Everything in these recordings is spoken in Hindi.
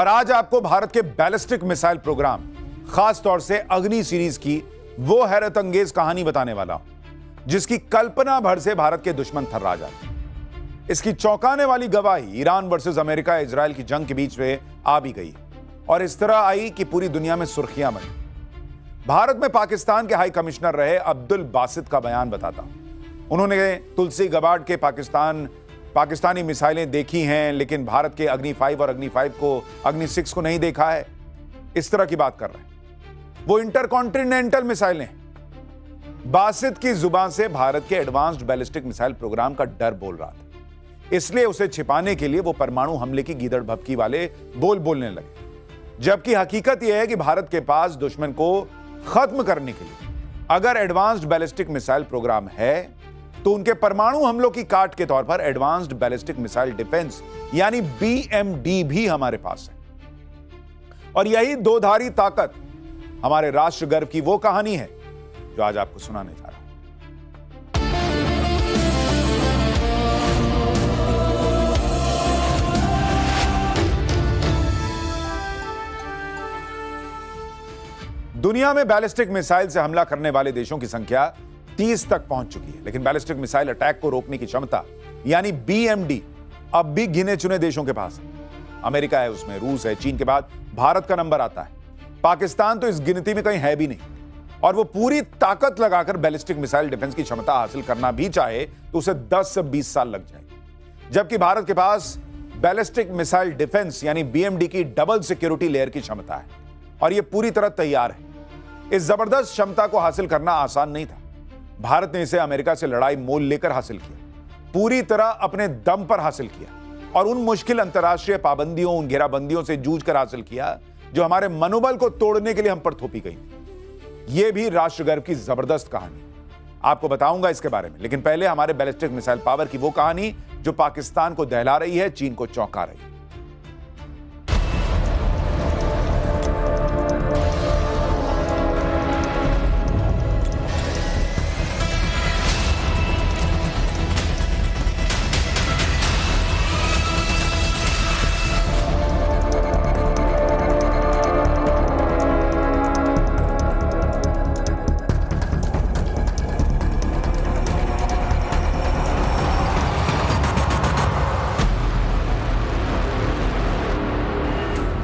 और आज आपको भारत के बैलिस्टिक मिसाइल प्रोग्राम, खास तौर से अग्नि सीरीज की वो हैरत अंगेज कहानी बताने वाला हूं जिसकी कल्पना भर से भारत के दुश्मन थर्रा जाते। इसकी चौंकाने वाली गवाही ईरान वर्सेस अमेरिका इजराइल की जंग के बीच में आ भी गई और इस तरह आई कि पूरी दुनिया में सुर्खियां बनी। भारत में पाकिस्तान के हाई कमिश्नर रहे अब्दुल बासित का बयान बताता हूं। उन्होंने तुलसी गबार्ड के पाकिस्तानी मिसाइलें देखी हैं, लेकिन भारत के अग्नि 5 और अग्नि 5 को, अग्नि 6 को नहीं देखा है। इस तरह की बात कर रहे हैं। वो इंटरकॉन्टिनेंटल मिसाइलें हैं। बासित की जुबान से भारत के एडवांस्ड बैलिस्टिक मिसाइल प्रोग्राम का डर बोल रहा था, इसलिए उसे छिपाने के लिए वो परमाणु हमले की गीदड़ भभकी वाले बोल बोलने लगे। जबकि हकीकत यह है कि भारत के पास दुश्मन को खत्म करने के लिए अगर एडवांस्ड बैलिस्टिक मिसाइल प्रोग्राम है तो उनके परमाणु हमलों की काट के तौर पर एडवांस्ड बैलिस्टिक मिसाइल डिफेंस यानी बीएमडी भी हमारे पास है। और यही दोधारी ताकत हमारे राष्ट्र गर्व की वो कहानी है जो आज आपको सुनाने जा रहा हूं। दुनिया में बैलिस्टिक मिसाइल से हमला करने वाले देशों की संख्या 30 तक पहुंच चुकी है, लेकिन बैलिस्टिक मिसाइल अटैक को रोकने की क्षमता यानी बीएमडी अब भी गिने चुने देशों के पास है। अमेरिका है उसमें, रूस है, चीन के बाद भारत का नंबर आता है। पाकिस्तान तो इस गिनती में कहीं है भी नहीं और वो पूरी ताकत लगाकर बैलिस्टिक मिसाइल डिफेंस की क्षमता हासिल करना भी चाहे तो उसे 10 से 20 साल लग जाएंगे। जबकि भारत के पास बैलिस्टिक मिसाइल डिफेंस यानी बीएमडी की डबल सिक्योरिटी लेयर की क्षमता है और यह पूरी तरह तैयार है। इस जबरदस्त क्षमता को हासिल करना आसान नहीं था। भारत ने इसे अमेरिका से लड़ाई मोल लेकर हासिल किया, पूरी तरह अपने दम पर हासिल किया और उन मुश्किल अंतर्राष्ट्रीय पाबंदियों, उन घेराबंदियों से जूझकर हासिल किया जो हमारे मनोबल को तोड़ने के लिए हम पर थोपी गई। यह भी राष्ट्र गर्व की जबरदस्त कहानी, आपको बताऊंगा इसके बारे में। लेकिन पहले हमारे बैलिस्टिक मिसाइल पावर की वो कहानी जो पाकिस्तान को दहला रही है, चीन को चौंका रही है।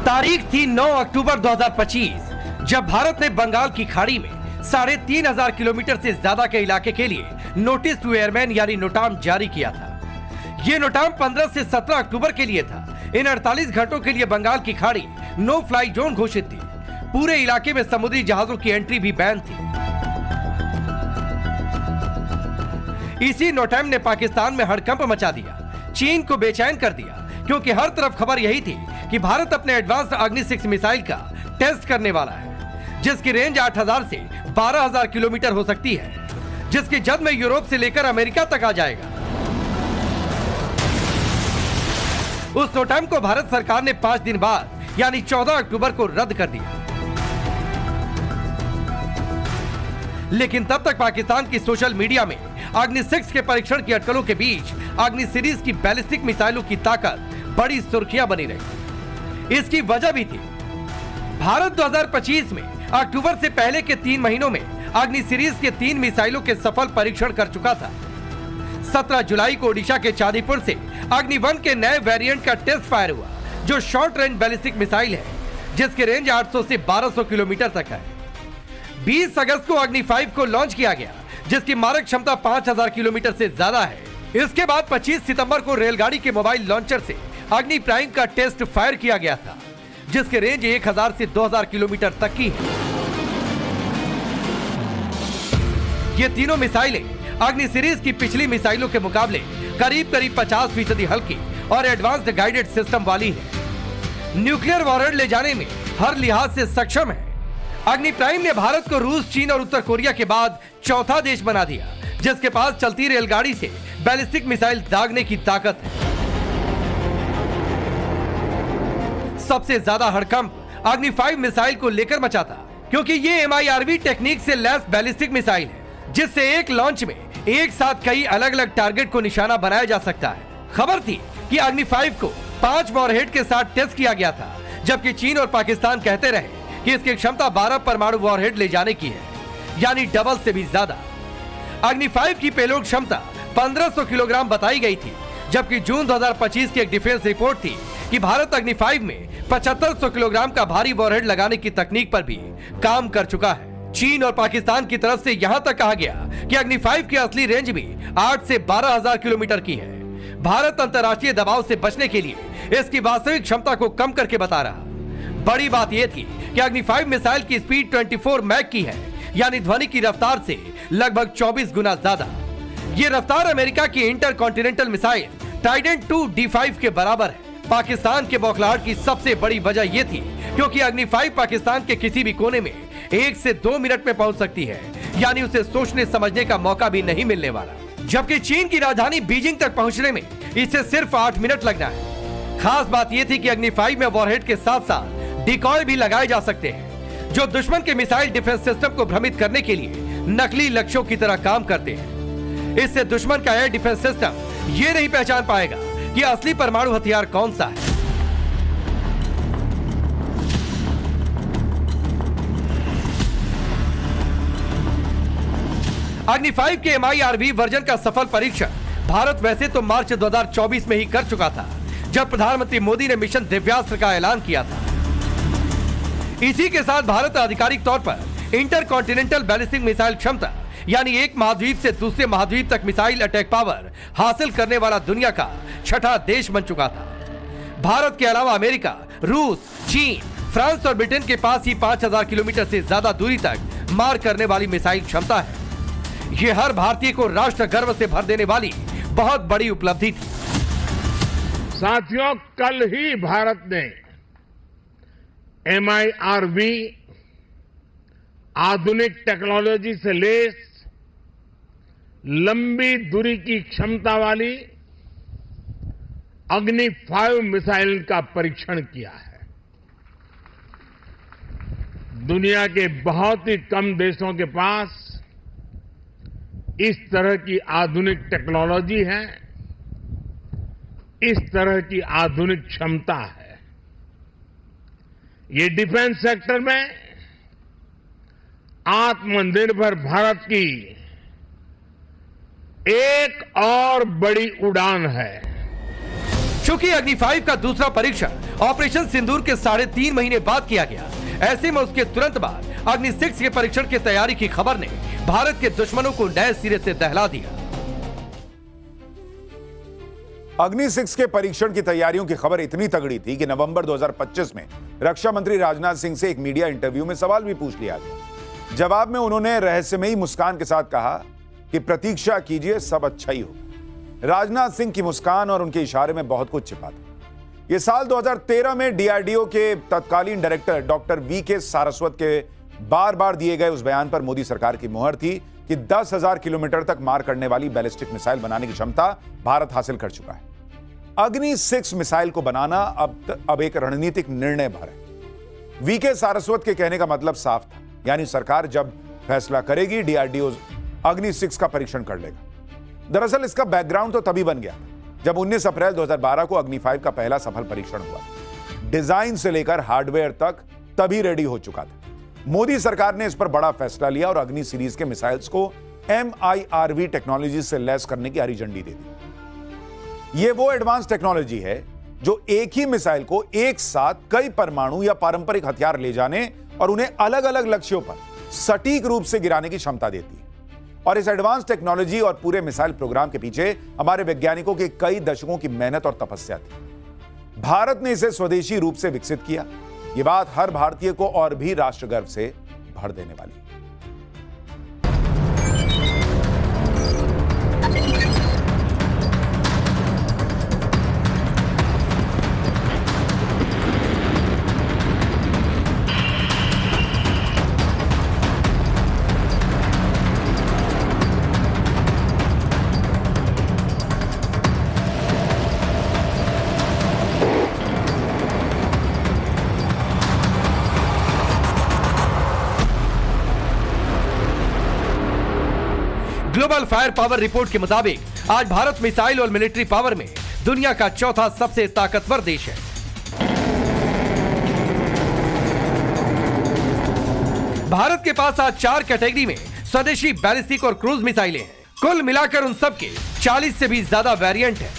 तारीख थी 9 अक्टूबर 2025, जब भारत ने बंगाल की खाड़ी में 3,500 किलोमीटर से ज्यादा के इलाके के लिए नोटिस टू एयरमैन यानी नोटाम जारी किया था। ये नोटाम 15 से 17 अक्टूबर के लिए था। इन 48 घंटों के लिए बंगाल की खाड़ी नो फ्लाई जोन घोषित थी। पूरे इलाके में समुद्री जहाजों की एंट्री भी बैन थी। इसी नोटाम ने पाकिस्तान में हड़कंप मचा दिया, चीन को बेचैन कर दिया, क्योंकि हर तरफ खबर यही थी कि भारत अपने एडवांस्ड अग्नि 6 मिसाइल का टेस्ट करने वाला है, जिसकी रेंज 8,000 से 12,000 किलोमीटर हो सकती है, जिसकी जद में यूरोप से लेकर अमेरिका तक आ जाएगा। उस नोटाम को भारत सरकार ने 5 दिन बाद यानी 14 अक्टूबर को रद्द कर दिया। लेकिन तब तक पाकिस्तान की सोशल मीडिया में अग्नि 6 के परीक्षण की अटकलों के बीच अग्नि सीरीज की बैलिस्टिक मिसाइलों की ताकत बड़ी सुर्खियां बनी रही। इसकी वजह भी थी, भारत 2025 में अक्टूबर से पहले के 3 महीनों में अग्नि सीरीज के 3 मिसाइलों के सफल परीक्षण कर चुका था। 17 जुलाई को ओडिशा के चांदीपुर से अग्नि 1 के नए वेरिएंट का टेस्ट फायर हुआ, जो शॉर्ट रेंज बैलिस्टिक मिसाइल है, जिसकी रेंज 800 से 1200 किलोमीटर तक है। 20 अगस्त को अग्नि 5 को लॉन्च किया गया, जिसकी मारक क्षमता 5000 किलोमीटर से ज्यादा है। इसके बाद 25 सितंबर को रेलगाड़ी के मोबाइल लॉन्चर से अग्नि प्राइम का टेस्ट फायर किया गया था, जिसकी रेंज 1000 से 2000 किलोमीटर तक की है। ये तीनों मिसाइलें अग्नि सीरीज की पिछली मिसाइलों के मुकाबले करीब 50% हल्की और एडवांस्ड गाइडेड सिस्टम वाली है। न्यूक्लियर वॉरहेड ले जाने में हर लिहाज से सक्षम है। अग्नि प्राइम ने भारत को रूस, चीन और उत्तर कोरिया के बाद चौथा देश बना दिया, जिसके पास चलती रेलगाड़ी से बैलिस्टिक मिसाइल दागने की ताकत है। सबसे ज्यादा हड़कंप अग्नि 5 मिसाइल को लेकर मचा था, क्योंकि ये MIRV टेक्निक से लैस बैलिस्टिक मिसाइल है, जिससे एक लॉन्च में एक साथ कई अलग अलग टारगेट को निशाना बनाया जा सकता है। खबर थी कि अग्नि 5 को 5 वॉरहेड के साथ टेस्ट किया गया था, जबकि चीन और पाकिस्तान कहते रहे कि इसकी क्षमता 12 परमाणु वॉरहेड ले जाने की है, यानी डबल से भी ज्यादा। अग्नि 5 की पेलोड क्षमता 1500 किलोग्राम बताई गई थी, जबकि जून 2025 की एक डिफेंस रिपोर्ट थी कि भारत अग्नि 5 में 7500 किलोग्राम का भारी वॉरहेड लगाने की तकनीक पर भी काम कर चुका है। चीन और पाकिस्तान की तरफ से यहां तक कहा गया कि अग्नि 5 की असली रेंज भी 8 से 12,000 किलोमीटर की है। भारत अंतर्राष्ट्रीय दबाव से बचने के लिए इसकी वास्तविक क्षमता को कम करके बता रहा। बड़ी बात यह थी कि अग्नि 5 मिसाइल की स्पीड 24 मैक की है, यानी ध्वनि की रफ्तार से लगभग 24 गुना ज्यादा। यह रफ्तार अमेरिका की इंटरकॉन्टिनेंटल मिसाइल टाइडेंट 2 D5 के बराबर है। पाकिस्तान के बौखलाहट की सबसे बड़ी वजह यह थी क्योंकि अग्नि 5 पाकिस्तान के किसी भी कोने में 1 से 2 मिनट में पहुंच सकती है, यानी उसे सोचने समझने का मौका भी नहीं मिलने वाला। जबकि चीन की राजधानी बीजिंग तक पहुंचने में इसे सिर्फ 8 मिनट लगना है। खास बात यह थी कि अग्नि 5 में वॉरहेड के साथ साथ डिकॉय भी लगाए जा सकते हैं, जो दुश्मन के मिसाइल डिफेंस सिस्टम को भ्रमित करने के लिए नकली लक्ष्यों की तरह काम करते हैं। इससे दुश्मन का एयर डिफेंस सिस्टम ये नहीं पहचान पाएगा कि असली परमाणु हथियार कौन सा है। अग्नि 5 के MIRV वर्जन का सफल परीक्षण भारत वैसे तो मार्च 2024 में ही कर चुका था, जब प्रधानमंत्री मोदी ने मिशन दिव्यास्त्र का ऐलान किया था। इसी के साथ भारत आधिकारिक तौर पर इंटरकॉन्टिनेंटल बैलिस्टिक मिसाइल क्षमता, यानी एक महाद्वीप से दूसरे महाद्वीप तक मिसाइल अटैक पावर हासिल करने वाला दुनिया का छठा देश बन चुका था। भारत के अलावा अमेरिका, रूस, चीन, फ्रांस और ब्रिटेन के पास ही 5000 किलोमीटर से ज्यादा दूरी तक मार करने वाली मिसाइल क्षमता है। यह हर भारतीय को राष्ट्र गर्व से भर देने वाली बहुत बड़ी उपलब्धि थी। साथियों, कल ही भारत ने MIRV आधुनिक टेक्नोलॉजी से लैस लंबी दूरी की क्षमता वाली अग्नि 5 मिसाइल का परीक्षण किया है। दुनिया के बहुत ही कम देशों के पास इस तरह की आधुनिक टेक्नोलॉजी है, इस तरह की आधुनिक क्षमता है। ये डिफेंस सेक्टर में आत्मनिर्भर भारत की एक और बड़ी उड़ान है। चूंकि अग्नि 5 का दूसरा परीक्षण ऑपरेशन सिंदूर के 3.5 महीने बाद किया गया, ऐसे में उसके तुरंत बाद अग्नि 6 के परीक्षण की तैयारी की खबर ने भारत के दुश्मनों को नए सिरे से दहला दिया। अग्नि 6 के परीक्षण की तैयारियों की खबर इतनी तगड़ी थी कि नवंबर 2025 में रक्षा मंत्री राजनाथ सिंह से एक मीडिया इंटरव्यू में सवाल भी पूछ लिया गया। जवाब में उन्होंने रहस्यमयी मुस्कान के साथ कहा कि प्रतीक्षा कीजिए, सब अच्छा ही होगा। राजनाथ सिंह की मुस्कान और उनके इशारे में बहुत कुछ छिपा था। यह साल 2013 में DRDO के तत्कालीन डायरेक्टर डॉक्टर VK सारस्वत के बार बार दिए गए उस बयान पर मोदी सरकार की मुहर थी कि 10,000 किलोमीटर तक मार करने वाली बैलिस्टिक मिसाइल बनाने की क्षमता भारत हासिल कर चुका है। अग्नि 6 मिसाइल को बनाना अब एक रणनीतिक निर्णय भर है। VK सारस्वत के कहने का मतलब साफ था, यानी सरकार जब फैसला करेगी DRDO अग्नि 6 का परीक्षण कर लेगा। दरअसल इसका बैकग्राउंड तो तभी बन गया जब 19 अप्रैल 2012 को अग्नि 5 का पहला सफल परीक्षण हुआ। डिजाइन से लेकर हार्डवेयर तक तभी रेडी हो चुका था। मोदी सरकार ने इस पर बड़ा फैसला लिया और अग्नि सीरीज के मिसाइल्स को MIRV टेक्नोलॉजी से लैस करने की हरी झंडी दे दी। यह वो एडवांस टेक्नोलॉजी है जो एक ही मिसाइल को एक साथ कई परमाणु या पारंपरिक हथियार ले जाने और उन्हें अलग अलग लक्ष्यों पर सटीक रूप से गिराने की क्षमता देती है। और इस एडवांस टेक्नोलॉजी और पूरे मिसाइल प्रोग्राम के पीछे हमारे वैज्ञानिकों की कई दशकों की मेहनत और तपस्या थी। भारत ने इसे स्वदेशी रूप से विकसित किया। यह बात हर भारतीय को और भी राष्ट्र गर्व से भर देने वाली है। ग्लोबल फायर पावर रिपोर्ट के मुताबिक आज भारत मिसाइल और मिलिट्री पावर में दुनिया का चौथा सबसे ताकतवर देश है। भारत के पास आज 4 कैटेगरी में स्वदेशी बैलिस्टिक और क्रूज मिसाइलें हैं। कुल मिलाकर उन सब के 40 से भी ज्यादा वेरिएंट हैं।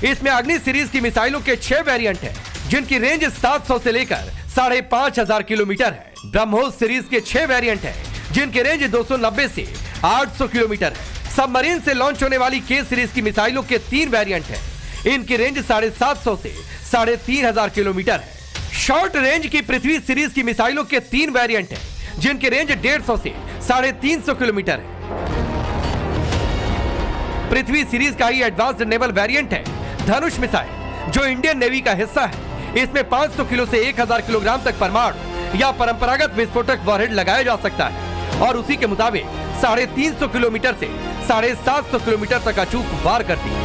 इसमें अग्नि सीरीज की मिसाइलों के 6 वेरिएंट हैं, जिनकी रेंज 700 से लेकर 5,500 किलोमीटर है। ब्रह्मोस सीरीज के 6 वेरिएंट हैं, जिनकी रेंज 290 से 800 किलोमीटर है। सबमरीन से लॉन्च होने वाली के सीरीज की मिसाइलों के 3 वेरिएंट हैं। इनकी रेंज 750 से 3,500 किलोमीटर है। शॉर्ट रेंज की पृथ्वी सीरीज की मिसाइलों के 3 वेरिएंट हैं, जिनकी रेंज 150 से 350 किलोमीटर है। पृथ्वी सीरीज का ही एडवांस्ड नेवल वेरिएंट है धनुष मिसाइल, जो इंडियन नेवी का हिस्सा है। इसमें 500 किलो से 1000 किलोग्राम तक परमाणु या परंपरागत विस्फोटक वॉरहेड लगाया जा सकता है और उसी के मुताबिक 350 किलोमीटर से 750 किलोमीटर तक अचूक वार करती है।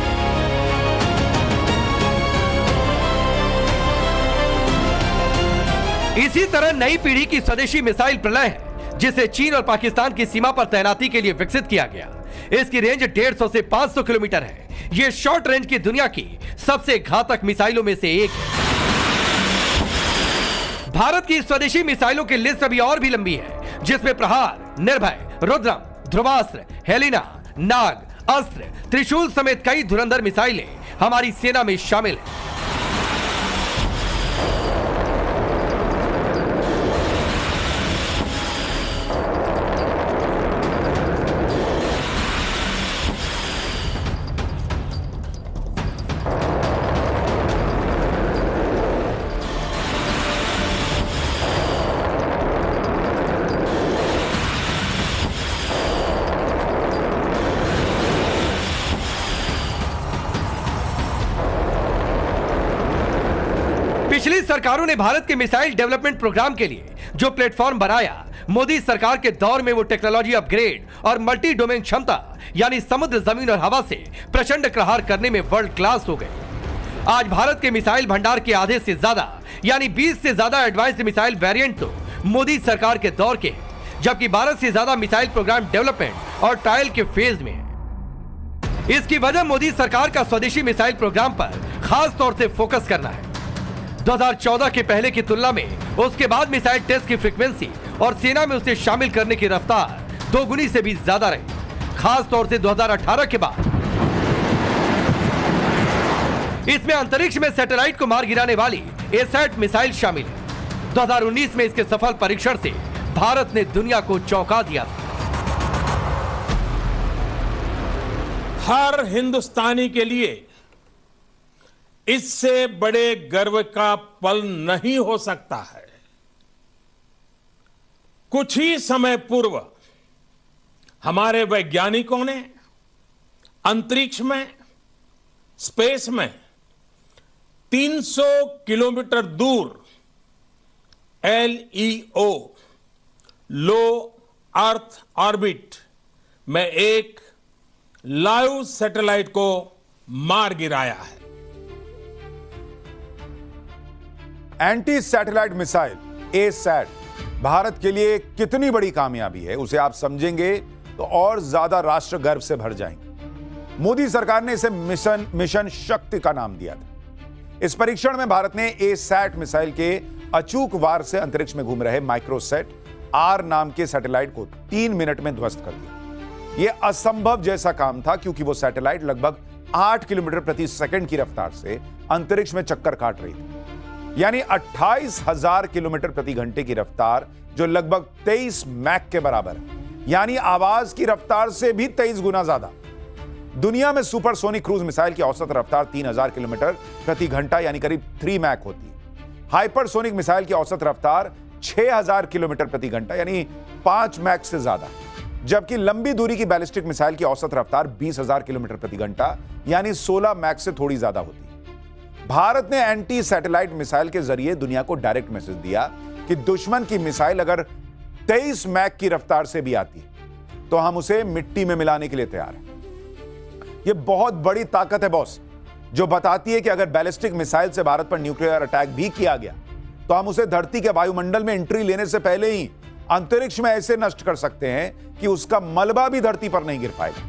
इसी तरह नई पीढ़ी की स्वदेशी मिसाइल प्रलय है, जिसे चीन और पाकिस्तान की सीमा पर तैनाती के लिए विकसित किया गया। इसकी रेंज 150 से 500 किलोमीटर है। यह शॉर्ट रेंज की दुनिया की सबसे घातक मिसाइलों में से एक है। भारत की स्वदेशी मिसाइलों की लिस्ट अभी और भी लंबी है, जिसमें प्रहार, निर्भय, रुद्रम, ध्रुवास्त्र, हेलिना, नाग, अस्त्र, त्रिशूल समेत कई धुरंधर मिसाइलें हमारी सेना में शामिल हैं। पिछली सरकारों ने भारत के मिसाइल डेवलपमेंट प्रोग्राम के लिए जो प्लेटफॉर्म बनाया, मोदी सरकार के दौर में वो टेक्नोलॉजी अपग्रेड और मल्टी डोमेन क्षमता यानी समुद्र, जमीन और हवा से प्रचंड प्रहार करने में वर्ल्ड क्लास हो गए। आज भारत के मिसाइल भंडार के आधे से ज्यादा यानी 20 से ज्यादा एडवांस्ड मिसाइल वेरिएंट तो मोदी सरकार के दौर के हैं, जबकि 12 से ज्यादा मिसाइल प्रोग्राम डेवलपमेंट और ट्रायल के फेज में है। इसकी वजह मोदी सरकार का स्वदेशी मिसाइल प्रोग्राम पर खास तौर से फोकस करना है। 2014 के पहले की तुलना में उसके बाद मिसाइल टेस्ट की फ्रीक्वेंसी और सेना में उसे शामिल करने की रफ्तार 2 गुनी से भी ज्यादा रही। खास तौर से 2018 के बाद इसमें अंतरिक्ष में सैटेलाइट को मार गिराने वाली एसैट मिसाइल शामिल है। 2019 में इसके सफल परीक्षण से भारत ने दुनिया को चौंका दिया था। हर हिंदुस्तानी के लिए इससे बड़े गर्व का पल नहीं हो सकता है। कुछ ही समय पूर्व हमारे वैज्ञानिकों ने अंतरिक्ष में, स्पेस में 300 किलोमीटर दूर LEO लो अर्थ ऑर्बिट में एक लाइव सैटेलाइट को मार गिराया है। Anti satellite missile asset Bharat के लिए कितनी बड़ी कामयाबी है, उसे आप समझेंगे तो और ज्यादा राष्ट्र गर्व से भर जाएंगे। मोदी सरकार ने इसे मिशन शक्ति का नाम दिया था। इस परीक्षण में भारत ने एसैट मिसाइल के अचूक वार से अंतरिक्ष में घूम रहे माइक्रोसैट आर नाम के सैटेलाइट को 3 मिनट में ध्वस्त कर दिया। यह असंभव जैसा काम था, क्योंकि वो सैटेलाइट लगभग 8 किलोमीटर प्रति सेकंड की रफ्तार से अंतरिक्ष में चक्कर काट रही थी, यानी 28,000 किलोमीटर प्रति घंटे की रफ्तार, जो लगभग 23 मैक के बराबर है, यानी आवाज की रफ्तार से भी 23 गुना ज्यादा। दुनिया में सुपरसोनिक क्रूज मिसाइल की औसत रफ्तार 3000 किलोमीटर प्रति घंटा यानी करीब 3 मैक होती है। हाइपरसोनिक मिसाइल की औसत रफ्तार 6000 किलोमीटर प्रति घंटा यानी 5 मैक से ज्यादा, जबकि लंबी दूरी की बैलिस्टिक मिसाइल की औसत रफ्तार 20,000 किलोमीटर प्रति घंटा यानी 16 मैक से थोड़ी ज्यादा होती है। भारत ने एंटी सैटेलाइट मिसाइल के जरिए दुनिया को डायरेक्ट मैसेज दिया कि दुश्मन की मिसाइल अगर 23 मैक की रफ्तार से भी आती है तो हम उसे मिट्टी में मिलाने के लिए तैयार हैं। यह बहुत बड़ी ताकत है बॉस, जो बताती है कि अगर बैलिस्टिक मिसाइल से भारत पर न्यूक्लियर अटैक भी किया गया तो हम उसे धरती के वायुमंडल में एंट्री लेने से पहले ही अंतरिक्ष में ऐसे नष्ट कर सकते हैं कि उसका मलबा भी धरती पर नहीं गिर पाएगा।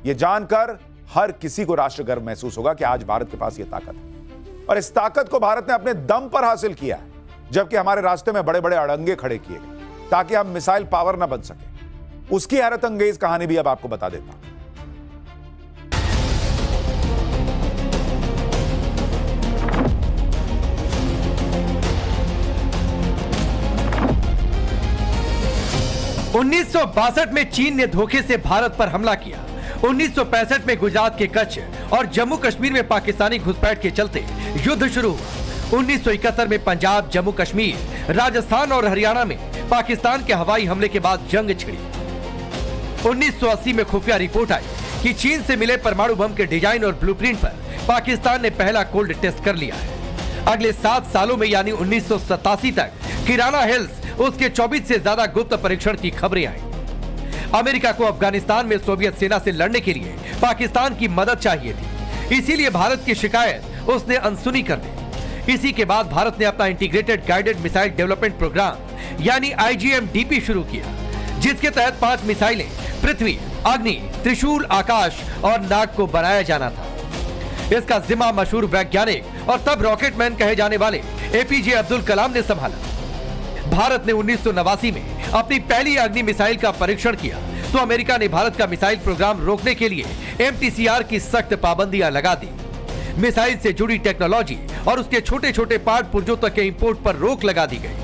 यह जानकर हर किसी को राष्ट्र गर्व महसूस होगा कि आज भारत के पास यह ताकत है, और इस ताकत को भारत ने अपने दम पर हासिल किया है, जबकि हमारे रास्ते में बड़े बड़े अड़ंगे खड़े किए गए। ताकि हम मिसाइल पावर ना बन सके। उसकी हैरत अंगेज कहानी भी अब आपको बता देता हूं। उन्नीस में चीन ने धोखे से भारत पर हमला किया। 1965 में गुजरात के कच्छ और जम्मू कश्मीर में पाकिस्तानी घुसपैठ के चलते युद्ध शुरू हुआ। 1971 में पंजाब, जम्मू कश्मीर, राजस्थान और हरियाणा में पाकिस्तान के हवाई हमले के बाद जंग छिड़ी। 1980 में खुफिया रिपोर्ट आई कि चीन से मिले परमाणु बम के डिजाइन और ब्लूप्रिंट पर पाकिस्तान ने पहला कोल्ड टेस्ट कर लिया है। अगले 7 सालों में यानी 1987 तक किराना हिल्स उसके 24 से ज्यादा गुप्त परीक्षण की खबरें आई। अमेरिका को अफगानिस्तान में सोवियत सेना से लड़ने के लिए पाकिस्तान की मदद चाहिए थी, इसीलिए भारत की शिकायत उसने अनसुनी कर दी। इसी के बाद भारत ने अपना integrated guided missile development program यानी IGM-DP शुरू किया, जिसके तहत 5 मिसाइलें पृथ्वी, अग्नि, त्रिशूल, आकाश और नाग को बनाया जाना था। इसका जिम्मा मशहूर वैज्ञानिक और तब रॉकेटमैन कहे जाने वाले APJ अब्दुल कलाम ने संभाला। भारत ने 1989 में अपनी पहली अग्नि मिसाइल का परीक्षण किया तो अमेरिका ने भारत का मिसाइल प्रोग्राम रोकने के लिए MTCR की सख्त पाबंदियां लगा दी। मिसाइल से जुड़ी टेक्नोलॉजी और उसके छोटे छोटे पार्ट पुर्जों तक के इंपोर्ट पर रोक लगा दी गई।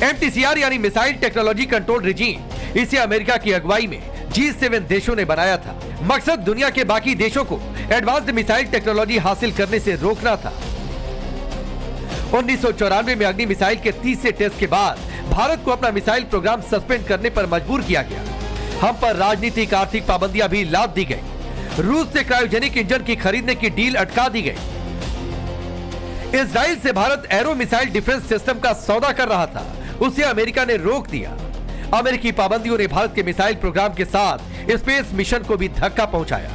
MTCR यानी मिसाइल टेक्नोलॉजी कंट्रोल रिजीम, इसे अमेरिका की अगुवाई में G7 देशों ने बनाया था। मकसद दुनिया के बाकी देशों को एडवांस्ड मिसाइल टेक्नोलॉजी हासिल करने से रोकना था। 1994 में अग्नि मिसाइल के तीसरे टेस्ट के बाद भारत को अपना मिसाइल प्रोग्राम सस्पेंड करने पर मजबूर किया गया। हम पर राजनीतिक आर्थिक पाबंदियां भी लाद दी गई। रूस से क्रायोजेनिक इंजन की खरीदने की डील अटका दी गई। इजराइल से Bharat arrow missile defence system का सौदा कर रहा था, उसे अमेरिका ने रोक दिया। अमेरिकी पाबंदियों ने भारत के मिसाइल प्रोग्राम के साथ स्पेस मिशन को भी धक्का पहुंचाया।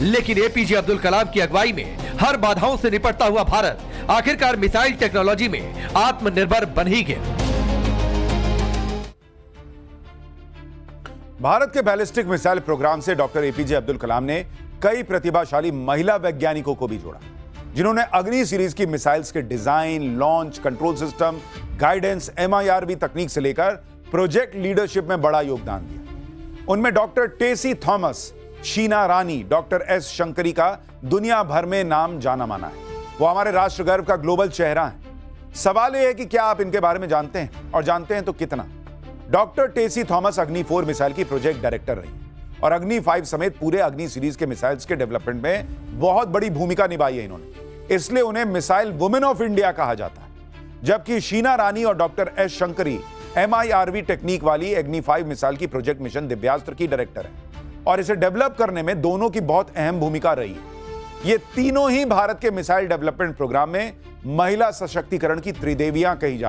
लेकिन APJ अब्दुल कलाम की अगुवाई में हर बाधाओं से निपटता हुआ भारत आखिरकार मिसाइल टेक्नोलॉजी में आत्मनिर्भर बन ही गया। भारत के बैलिस्टिक मिसाइल प्रोग्राम से डॉक्टर APJ अब्दुल कलाम ने कई प्रतिभाशाली महिला वैज्ञानिकों को भी जोड़ा, जिन्होंने अग्नि सीरीज की मिसाइल्स के design, launch, control system, guidance, MIRV तकनीक से लेकर प्रोजेक्ट लीडरशिप में बड़ा योगदान दिया। उनमें डॉक्टर टेसी थॉमस, शीना रानी, डॉक्टर S शंकरी का दुनिया भर में नाम जाना माना है। वो हमारे राष्ट्र गर्व का ग्लोबल चेहरा है। सवाल यह है कि क्या आप इनके बारे में जानते हैं, और जानते हैं तो कितना। डॉक्टर टेसी थॉमस अग्नि 4 मिसाइल की प्रोजेक्ट डायरेक्टर रही और अग्नि 5 समेत पूरे अग्नि सीरीज के मिसाइल्स के डेवलपमेंट में बहुत बड़ी भूमिका निभाई है इन्होंने, इसलिए उन्हें मिसाइल वुमेन ऑफ इंडिया कहा जाता है। जबकि शीना रानी और doctor S Shankari MIRV technique वाली अग्नि 5 मिसाइल की प्रोजेक्ट मिशन दिव्यास्त्र की डायरेक्टर है और इसे डेवलप करने में दोनों की बहुत अहम भूमिका रही है। ये तीनों ही भारत के मिसाइल डेवलपमेंट प्रोग्राम में महिला सशक्तिकरण की त्रिदेवियां कही जाती हैं।